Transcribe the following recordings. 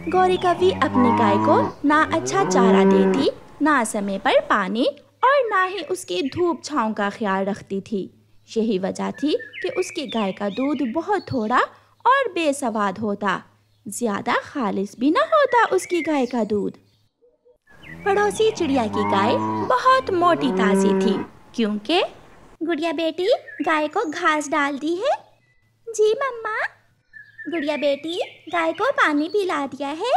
गौरी कव्वी अपनी गाय को ना अच्छा चारा देती, ना समय पर पानी और ना ही उसकी धूप छांव का ख्याल रखती थी। यही वजह थी कि उसकी गाय का दूध बहुत थोड़ा और बेस्वाद होता, ज्यादा खालिस भी ना होता उसकी गाय का दूध। पड़ोसी चिड़िया की गाय बहुत मोटी ताजी थी, क्योंकि गुड़िया बेटी गाय को घास डाल दी है। जी मम्मा। गुड़िया बेटी गाय को पानी पिला दिया है।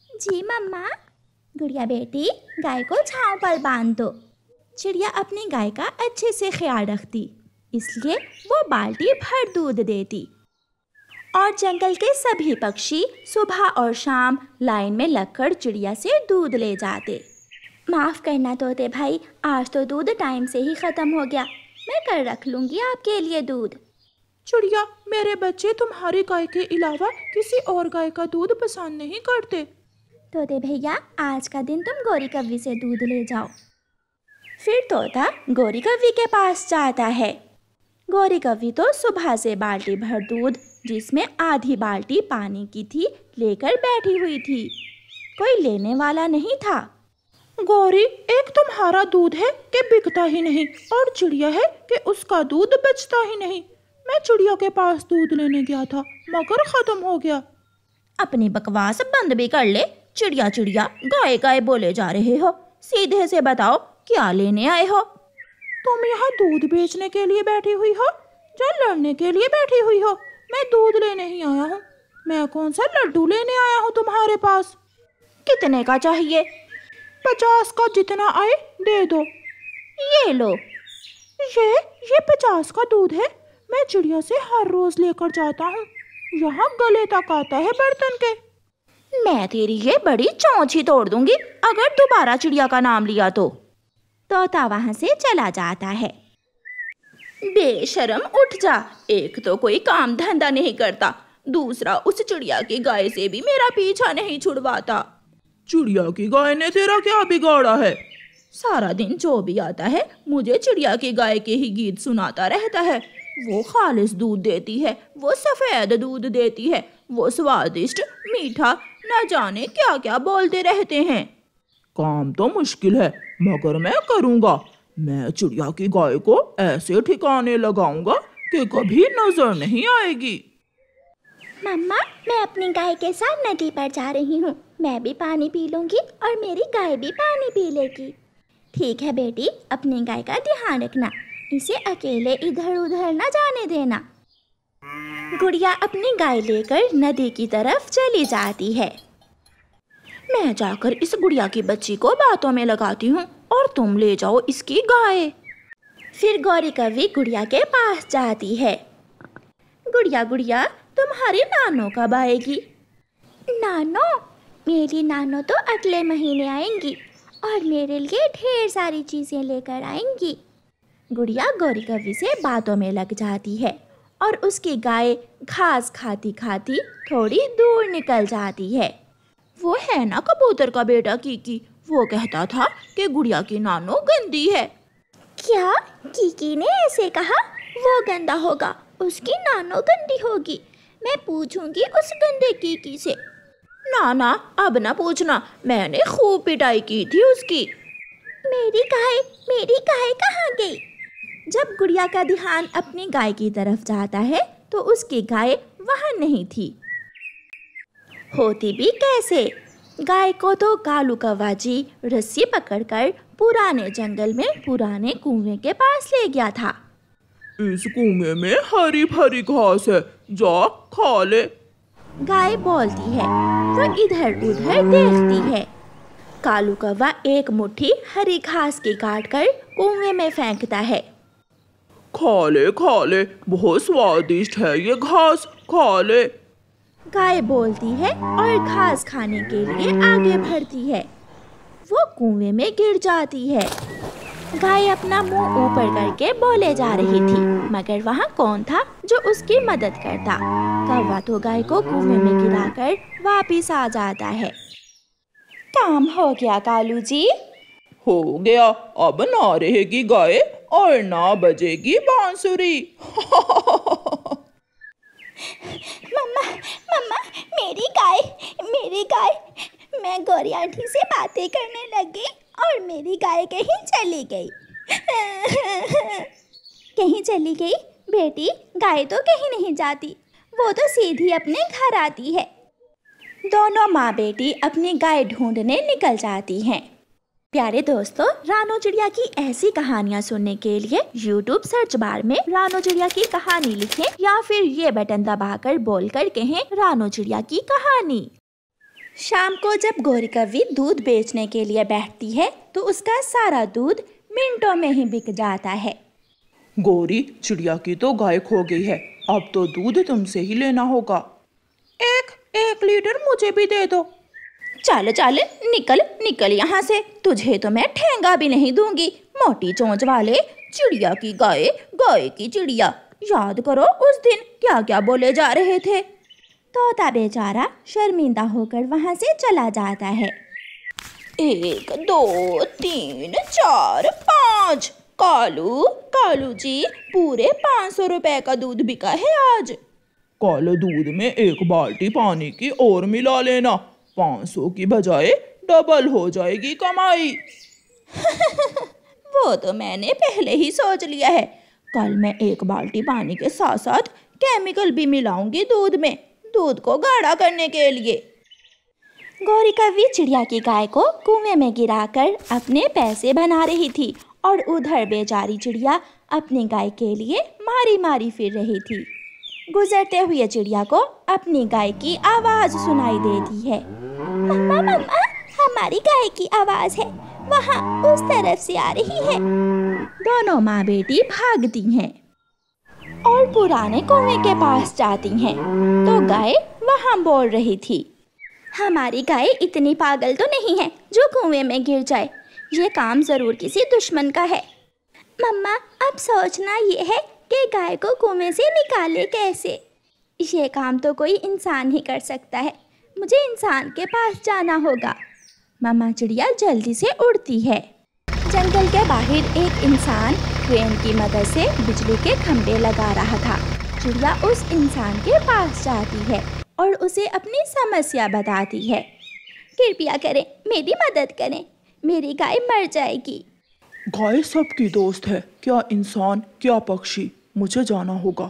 जी मम्मा। गुड़िया बेटी गाय को छांव पर बांध दो। चिड़िया अपनी गाय का अच्छे से ख्याल रखती, इसलिए वो बाल्टी भर दूध देती। और जंगल के सभी पक्षी सुबह और शाम लाइन में लगकर चिड़िया से दूध ले जाते। माफ़ करना तोते भाई, आज तो दूध टाइम से ही ख़त्म हो गया। मैं कल रख लूँगी आपके लिए दूध। चिड़िया, मेरे बच्चे तुम्हारी गाय के अलावा किसी और गाय का दूध पसंद नहीं करते। तोते भैया, आज का दिन तुम गौरी कव्वी से दूध ले जाओ। फिर तोता गौरी कव्वी के पास जाता है। गौरी कव्वी तो सुबह से बाल्टी भर दूध, जिसमें आधी बाल्टी पानी की थी, लेकर बैठी हुई थी। कोई लेने वाला नहीं था। गौरी, एक तुम्हारा दूध है कि बिकता ही नहीं, और चिड़िया है कि उसका दूध बचता ही नहीं। मैं चिड़िया के पास दूध लेने गया था, मगर खत्म हो गया। अपनी बकवास बंद भी कर ले। चिड़िया चिड़िया गाय गाय बोले जा रहे हो। सीधे से बताओ, क्या लेने आए हो? तुम यहाँ दूध बेचने के लिए बैठी हुई हो या लड़ने के लिए बैठी हुई हो? मैं दूध लेने ही आया हूँ। मैं कौन सा लड्डू लेने आया हूँ तुम्हारे पास। कितने का चाहिए? 50 का, जितना आए दे दो। ये लो। ये 50 का दूध है। मैं चिड़िया से हर रोज लेकर जाता हूँ। यहाँ गले तक आता है बर्तन के। मैं तेरी ये बड़ी चोंच ही तोड़ दूंगी अगर दोबारा चिड़िया का नाम लिया तो। तोता वहां से चला जाता है। बेशरम, उठ जा। एक तो कोई काम धंधा नहीं करता, दूसरा उस चिड़िया की गाय से भी मेरा पीछा नहीं छुड़वाता। चिड़िया की गाय ने तेरा क्या बिगाड़ा है? सारा दिन जो भी आता है मुझे चिड़िया की गाय के ही गीत सुनाता रहता है। वो खालिस दूध देती है, वो सफेद दूध देती है, वो स्वादिष्ट मीठा, न जाने क्या क्या बोलते रहते हैं। काम तो मुश्किल है, मगर मैं करूँगा। मैं चिड़िया की गाय को ऐसे ठिकाने लगाऊंगा कि कभी नजर नहीं आएगी। मम्मा, मैं अपनी गाय के साथ नदी पर जा रही हूँ। मैं भी पानी पी लूंगी और मेरी गाय भी पानी पी लेगी। ठीक है बेटी, अपनी गाय का ध्यान रखना, इसे अकेले इधर उधर न जाने देना। गुड़िया अपनी गाय लेकर नदी की तरफ चली जाती है। मैं जाकर इस गुड़िया की बच्ची को बातों में लगाती हूँ और तुम ले जाओ इसकी गाय। फिर गौरी कव्वी गुड़िया के पास जाती है। गुड़िया गुड़िया, तुम्हारी नानो कब आएगी? नानो? मेरी नानो तो अगले महीने आएंगी और मेरे लिए ढेर सारी चीज़ें लेकर आएंगी। गुड़िया गौरी कव्वी से बातों में लग जाती है और उसकी गाय घास खाती खाती थोड़ी दूर निकल जाती है। वो है ना कबूतर का बेटा कीकी, वो कहता था कि गुड़िया की नानो गंदी है। क्या? कीकी ने ऐसे कहा? वो गंदा होगा, उसकी नानो गंदी होगी। मैं पूछूंगी उस गंदे कीकी से। ना ना, अब ना पूछना, मैंने खूब पिटाई की थी उसकी। मेरी गाय कहाँ गई? जब गुड़िया का ध्यान अपनी गाय की तरफ जाता है तो उसकी गाय वहाँ नहीं थी। होती भी कैसे? गाय को तो कालू कौवा जी रस्सी पकड़कर पुराने जंगल में पुराने कुएं के पास ले गया था। इस कुएं में हरी भरी घास है, जा खा ले। गाय बोलती है। वो इधर उधर देखती है। कालू कौवा एक मुट्ठी हरी घास की काट कर कुएं में फेंकता है। खा ले, बहुत स्वादिष्ट है ये घास, खा ले। गाय बोलती है और घास खाने के लिए आगे बढ़ती है। वो कुएं में गिर जाती है। गाय अपना मुंह ऊपर करके बोले जा रही थी, मगर वहाँ कौन था जो उसकी मदद करता? कौवा तो गाय को कुएं में गिराकर वापिस आ जाता है। काम हो गया कालू जी। हो गया, अब ना रहेगी गाय और ना बजेगी बांसुरी। मम्मा, मेरी गाय। मैं गौरी आंटी से बातें करने लगी और मेरी गाय कहीं चली गई। कहीं चली गई? बेटी, गाय तो कहीं नहीं जाती, वो तो सीधी अपने घर आती है। दोनों माँ बेटी अपनी गाय ढूंढने निकल जाती हैं। प्यारे दोस्तों, रानो चिड़िया की ऐसी कहानियाँ सुनने के लिए YouTube सर्च बार में रानो चिड़िया की कहानी लिखें या फिर ये बटन दबाकर बोलकर कहें रानो चिड़िया की कहानी। शाम को जब गौरी कव्वी दूध बेचने के लिए बैठती है तो उसका सारा दूध मिनटों में ही बिक जाता है। गौरी, चिड़िया की तो गाय खो गई है, अब तो दूध तुमसे ही लेना होगा। एक लीटर मुझे भी दे दो। चल चल, निकल यहाँ से, तुझे तो मैं ठेंगा भी नहीं दूंगी। मोटी चोंच वाले, चिड़िया की गाय, गाय की चिड़िया। याद करो उस दिन क्या क्या बोले जा रहे थे। तोता बेचारा शर्मिंदा होकर वहाँ से चला जाता है। 1 2 3 4 5। कालू जी, पूरे 500 रुपए का दूध बिका है आज। काले दूध में 1 बाल्टी पानी की और मिला लेना, 500 की बजाय डबल हो जाएगी कमाई। वो तो मैंने पहले ही सोच लिया है। कल मैं 1 बाल्टी पानी के साथ साथ केमिकल भी मिलाऊंगी दूध में, दूध को गाढ़ा करने के लिए। गौरी कव्वी चिड़िया की गाय को कुएं में गिराकर अपने पैसे बना रही थी और उधर बेचारी चिड़िया अपनी गाय के लिए मारी मारी फिर रही थी। गुजरते हुए चिड़िया को अपनी गाय की आवाज सुनाई देती है। मम्मा, हमारी गाय की आवाज है, वहाँ उस तरफ से आ रही है। दोनों माँ बेटी भागती हैं और पुराने कुएं के पास जाती हैं तो गाय वहाँ बोल रही थी, हमारी गाय इतनी पागल तो नहीं है जो कुएं में गिर जाए, ये काम जरूर किसी दुश्मन का है। मम्मा, अब सोचना ये है कि गाय को कुएं से निकाले कैसे। ये काम तो कोई इंसान ही कर सकता है, मुझे इंसान के पास जाना होगा। मम्मा चिड़िया जल्दी से उड़ती है। जंगल के बाहर एक इंसान क्रेन की मदद से बिजली के खंभे लगा रहा था। चिड़िया उस इंसान के पास जाती है और उसे अपनी समस्या बताती है। कृपया करें, मेरी मदद करें, मेरी गाय मर जाएगी। गाय सबकी दोस्त है, क्या इंसान क्या पक्षी। मुझे जाना होगा,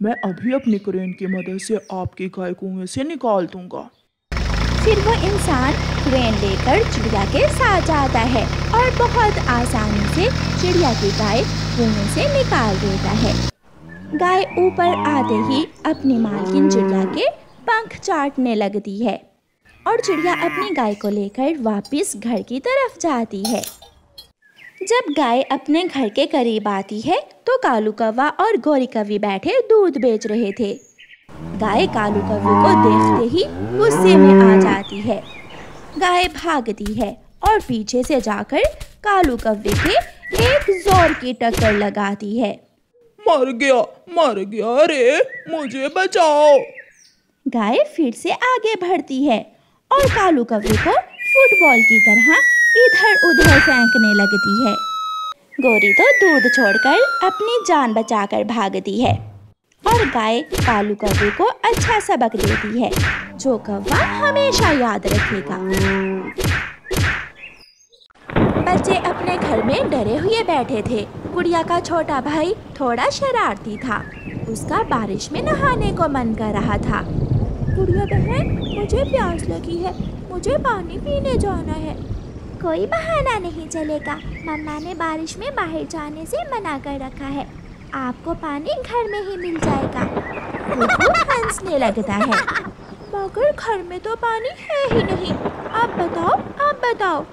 मैं अभी अपनी क्रेन की मदद से आपकी गाय कुएं से निकाल दूंगा। फिर वो इंसान क्रेन लेकर चिड़िया के साथ जाता है और बहुत आसानी से चिड़िया की गाय कुएं से निकाल देता है। गाय ऊपर आते ही अपनी मालकिन चिड़िया के पंख चाटने लगती है और चिड़िया अपनी गाय को लेकर वापस घर की तरफ जाती है। जब गाय अपने घर के करीब आती है तो कालू कौवा और गौरी कव्वी बैठे दूध बेच रहे थे। गाय कालू कव्वी को देखते ही गुस्से में आ जाती है। गाय भागती है और पीछे से जाकर कालू कव्वी के एक जोर की टक्कर लगाती है। मर गया रे, मुझे बचाओ। गाय फिर से आगे बढ़ती है और कालू कव्वी को फुटबॉल की तरह इधर उधर फेंकने लगती है। गौरी तो दूध छोड़कर अपनी जान बचाकर भागती है और गाय कालू कव्वे को अच्छा सबक देती है जो कौवा हमेशा याद रखेगा। बच्चे अपने घर में डरे हुए बैठे थे। गुड़िया का छोटा भाई थोड़ा शरारती था, उसका बारिश में नहाने को मन कर रहा था। गुड़िया बहन, मुझे प्यास लगी है, मुझे पानी पीने जाना है। कोई बहाना नहीं चलेगा, मम्मा ने बारिश में बाहर जाने से मना कर रखा है, आपको पानी घर में ही मिल जाएगा। वो हंसने लगता है। मगर घर में तो पानी है ही नहीं, आप बताओ।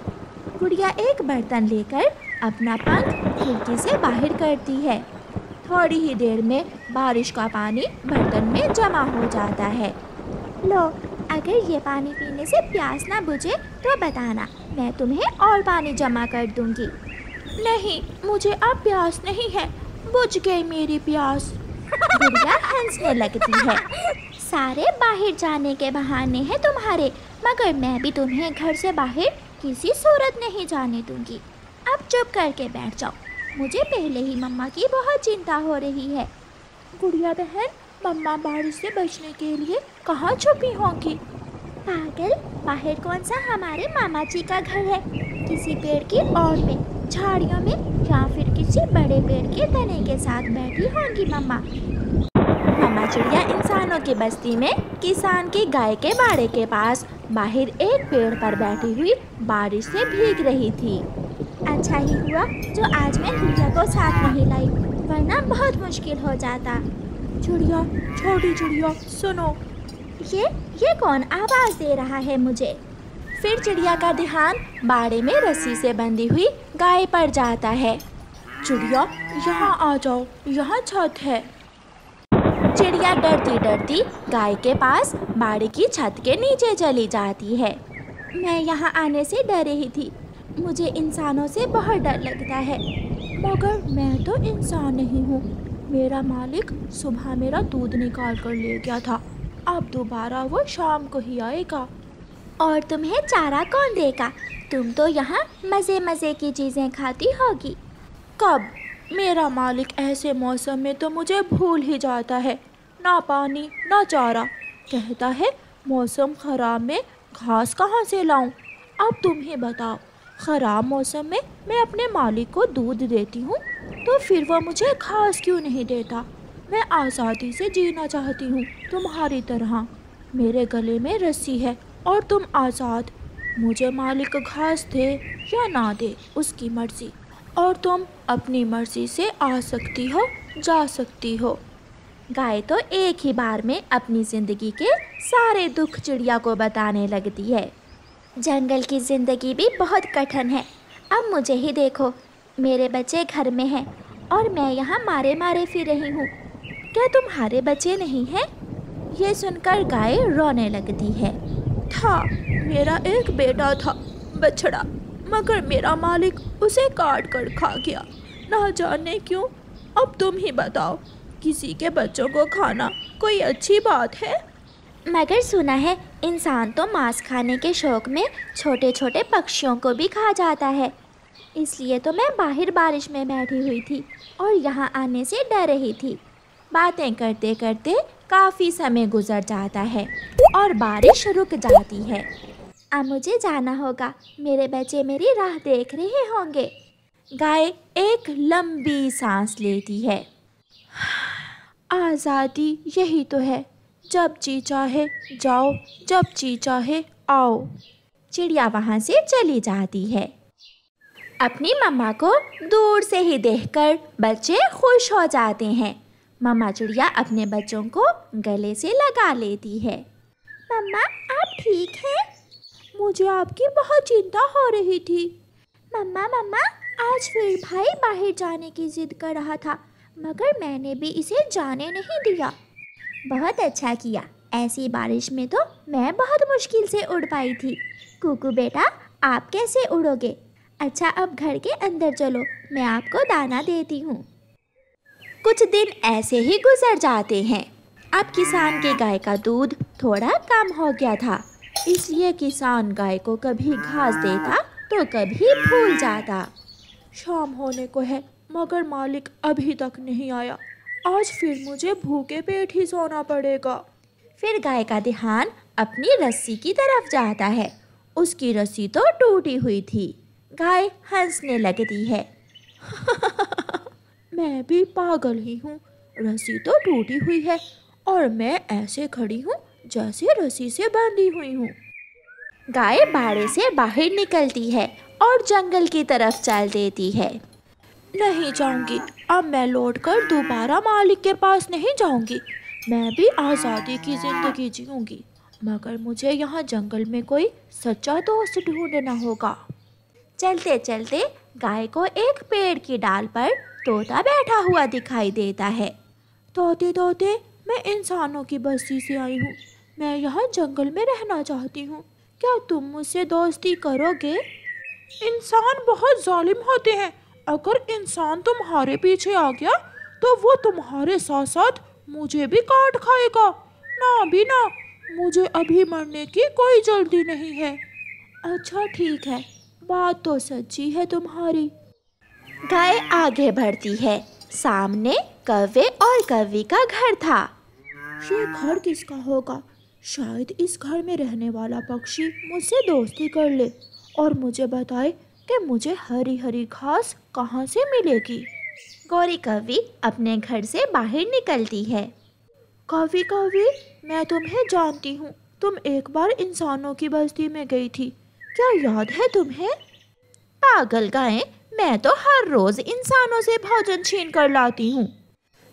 गुड़िया एक बर्तन लेकर अपना पंख खिड़की से बाहर करती है। थोड़ी ही देर में बारिश का पानी बर्तन में जमा हो जाता है। लो, अगर ये पानी पीने से प्यास ना बुझे तो बताना, मैं तुम्हें और पानी जमा कर दूंगी। नहीं, मुझे अब प्यास नहीं है, बुझ गई मेरी प्यास। गुड़िया हंसने लगती है। सारे बाहर जाने के बहाने हैं तुम्हारे, मगर मैं भी तुम्हें घर से बाहर किसी सूरत नहीं जाने दूंगी। अब चुप करके बैठ जाओ, मुझे पहले ही मम्मा की बहुत चिंता हो रही है। गुड़िया बहन, मम्मा बारिश से बचने के लिए कहाँ छुपी होंगी? पागल, बाहर कौन सा हमारे मामा जी का घर है? किसी पेड़ की ओर में, झाड़ियों में, या फिर किसी बड़े पेड़ के तने के साथ बैठी होंगी मम्मा। मम्मा चिड़िया इंसानों की बस्ती में किसान की गाय के बाड़े के पास बाहर एक पेड़ पर बैठी हुई बारिश से भीग रही थी। अच्छा ही हुआ जो आज मैं चिड़िया को साथ नहीं लाई, वरना बहुत मुश्किल हो जाता। चिड़िया, छोटी चिड़िया, सुनो। ये कौन आवाज़ दे रहा है मुझे? फिर चिड़िया का ध्यान बाड़े में रस्सी से बंधी हुई गाय पर जाता है। चिड़िया, यहाँ आ जाओ, यहाँ छत है। चिड़िया डरती डरती गाय के पास बाड़े की छत के नीचे चली जाती है। मैं यहाँ आने से डर रही थी, मुझे इंसानों से बहुत डर लगता है। मगर मैं तो इंसान नहीं हूँ। मेरा मालिक सुबह मेरा दूध निकाल कर ले गया था, अब दोबारा वो शाम को ही आएगा। और तुम्हें चारा कौन देगा? तुम तो यहाँ मज़े मज़े की चीज़ें खाती होगी। कब? मेरा मालिक ऐसे मौसम में तो मुझे भूल ही जाता है, ना पानी ना चारा। कहता है मौसम ख़राब में घास कहाँ से लाऊं? अब तुम ही बताओ, ख़राब मौसम में मैं अपने मालिक को दूध देती हूँ तो फिर वह मुझे घास क्यों नहीं देता? मैं आज़ादी से जीना चाहती हूँ तुम्हारी तरह। मेरे गले में रस्सी है और तुम आज़ाद। मुझे मालिक घास दे या ना दे उसकी मर्ज़ी, और तुम अपनी मर्ज़ी से आ सकती हो, जा सकती हो। गाय तो एक ही बार में अपनी ज़िंदगी के सारे दुख चिड़िया को बताने लगती है। जंगल की ज़िंदगी भी बहुत कठिन है। अब मुझे ही देखो, मेरे बच्चे घर में हैं और मैं यहाँ मारे मारे फिर रही हूँ। क्या तुम्हारे बच्चे नहीं हैं? ये सुनकर गाय रोने लगती है। था, मेरा एक बेटा था, बछड़ा, मगर मेरा मालिक उसे काट कर खा गया, ना जाने क्यों। अब तुम ही बताओ, किसी के बच्चों को खाना कोई अच्छी बात है? मगर सुना है इंसान तो मांस खाने के शौक में छोटे छोटे पक्षियों को भी खा जाता है। इसलिए तो मैं बाहर बारिश में बैठी हुई थी और यहाँ आने से डर रही थी। बातें करते करते काफ़ी समय गुजर जाता है और बारिश रुक जाती है। अब मुझे जाना होगा, मेरे बच्चे मेरी राह देख रहे होंगे। गाय एक लंबी सांस लेती है। आज़ादी यही तो है, जब जी चाहे जाओ, जब जी चाहे आओ। चिड़िया वहाँ से चली जाती है। अपनी मम्मा को दूर से ही देखकर बच्चे खुश हो जाते हैं। मम्मा चिड़िया अपने बच्चों को गले से लगा लेती है। मम्मा, आप ठीक हैं? मुझे आपकी बहुत चिंता हो रही थी। मम्मा, आज फिर भाई बाहर जाने की जिद कर रहा था, मगर मैंने भी इसे जाने नहीं दिया। बहुत अच्छा किया, ऐसी बारिश में तो मैं बहुत मुश्किल से उड़ पाई थी। कुकू बेटा, आप कैसे उड़ोगे? अच्छा, अब घर के अंदर चलो, मैं आपको दाना देती हूँ। कुछ दिन ऐसे ही गुजर जाते हैं। अब किसान के गाय का दूध थोड़ा कम हो गया था, इसलिए किसान गाय को कभी घास देता तो कभी भूल जाता। शाम होने को है, मगर मालिक अभी तक नहीं आया। आज फिर मुझे भूखे पेट ही सोना पड़ेगा। फिर गाय का ध्यान अपनी रस्सी की तरफ जाता है। उसकी रस्सी तो टूटी हुई थी। गाय हंसने लगती है। मैं भी पागल ही हूँ, रस्सी तो टूटी हुई है और मैं ऐसे खड़ी हूँ जैसे रस्सी से बंधी हुई हूँ। गाय बाड़े से बाहर निकलती है और जंगल की तरफ चल देती है। नहीं जाऊंगी, अब मैं लौटकर दोबारा मालिक के पास नहीं जाऊंगी। मैं भी आज़ादी की ज़िंदगी जीऊंगी, मगर मुझे यहाँ जंगल में कोई सच्चा दोस्त ढूंढना होगा। चलते चलते गाय को एक पेड़ की डाल पर तोता बैठा हुआ दिखाई देता है। तोते तोते, मैं इंसानों की बस्ती से आई हूँ, मैं यहाँ जंगल में रहना चाहती हूँ, क्या तुम मुझसे दोस्ती करोगे? इंसान बहुत जालिम होते हैं, अगर इंसान तुम्हारे पीछे आ गया तो वो तुम्हारे साथ साथ मुझे भी काट खाएगा। ना भी ना, मुझे अभी मरने की कोई जल्दी नहीं है। अच्छा ठीक है, बात तो सच्ची है तुम्हारी। गाय आगे बढ़ती है। सामने कौवे और कौवी का घर था। ये घर किसका होगा? शायद इस घर में रहने वाला पक्षी मुझसे दोस्ती कर ले और मुझे बताए कि मुझे हरी हरी घास कहाँ से मिलेगी। गौरी कौवी अपने घर से बाहर निकलती है। कौवी कौवी, मैं तुम्हें जानती हूँ। तुम एक बार इंसानों की बस्ती में गई थी, क्या याद है तुम्हें? पागल गाय, मैं तो हर रोज इंसानों से भोजन छीन कर लाती हूँ।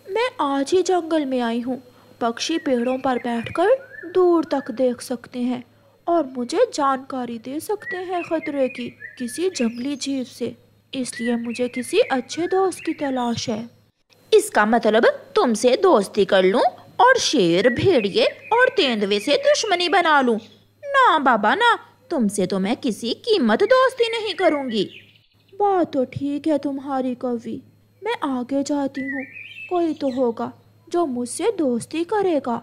मैं आज ही जंगल में आई हूँ। पक्षी पेड़ों पर बैठकर दूर तक देख सकते हैं और मुझे जानकारी दे सकते हैं खतरे की किसी जंगली जीव से। इसलिए मुझे किसी अच्छे दोस्त की तलाश है। इसका मतलब तुमसे दोस्ती कर लूं और शेर, भेड़िए और तेंदुए से दुश्मनी बना लूं? ना बाबा ना, तुमसे तो मैं किसी कीमत दोस्ती नहीं करूंगी। बात तो ठीक है तुम्हारी कौवी, मैं आगे जाती हूँ। कोई तो होगा जो मुझसे दोस्ती करेगा।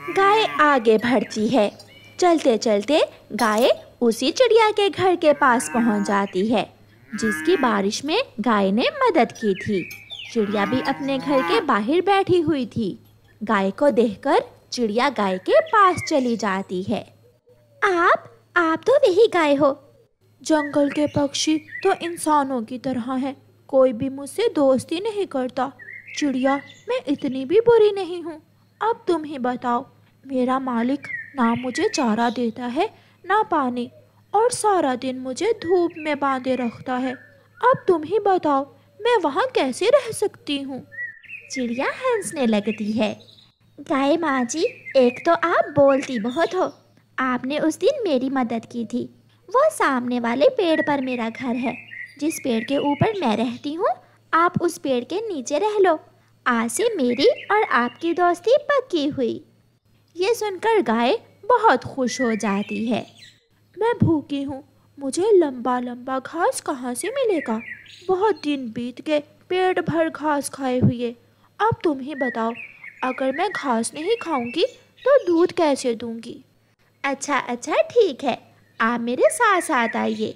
गाय आगे बढ़ती है। चलते चलते गाय उसी चिड़िया के घर के पास पहुंच जाती है जिसकी बारिश में गाय ने मदद की थी। चिड़िया भी अपने घर के बाहर बैठी हुई थी। गाय को देखकर चिड़िया गाय के पास चली जाती है। आप तो वही गाय हो। जंगल के पक्षी तो इंसानों की तरह हैं, कोई भी मुझसे दोस्ती नहीं करता। चिड़िया, मैं इतनी भी बुरी नहीं हूँ। अब तुम ही बताओ, मेरा मालिक ना मुझे चारा देता है ना पानी, और सारा दिन मुझे धूप में बांधे रखता है। अब तुम ही बताओ, मैं वहाँ कैसे रह सकती हूँ? चिड़िया हंसने लगती है। गाय माँ जी, एक तो आप बोलती बहुत हो। आपने उस दिन मेरी मदद की थी। वो सामने वाले पेड़ पर मेरा घर है। जिस पेड़ के ऊपर मैं रहती हूँ, आप उस पेड़ के नीचे रह लो। आज से मेरी और आपकी दोस्ती पक्की हुई। ये सुनकर गाय बहुत खुश हो जाती है। मैं भूखी हूँ, मुझे लंबा लंबा घास कहाँ से मिलेगा? बहुत दिन बीत गए पेट भर घास खाए हुए। अब तुम ही बताओ, अगर मैं घास नहीं खाऊंगी तो दूध कैसे दूंगी? अच्छा ठीक है, आप मेरे साथ साथ आइए।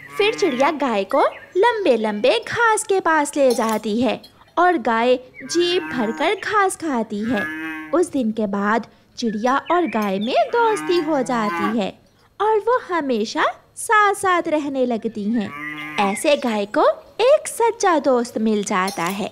फिर चिड़िया गाय को लंबे लंबे घास के पास ले जाती है और गाय जी भरकर घास खाती है। उस दिन के बाद चिड़िया और गाय में दोस्ती हो जाती है और वो हमेशा साथ साथ रहने लगती हैं। ऐसे गाय को एक सच्चा दोस्त मिल जाता है।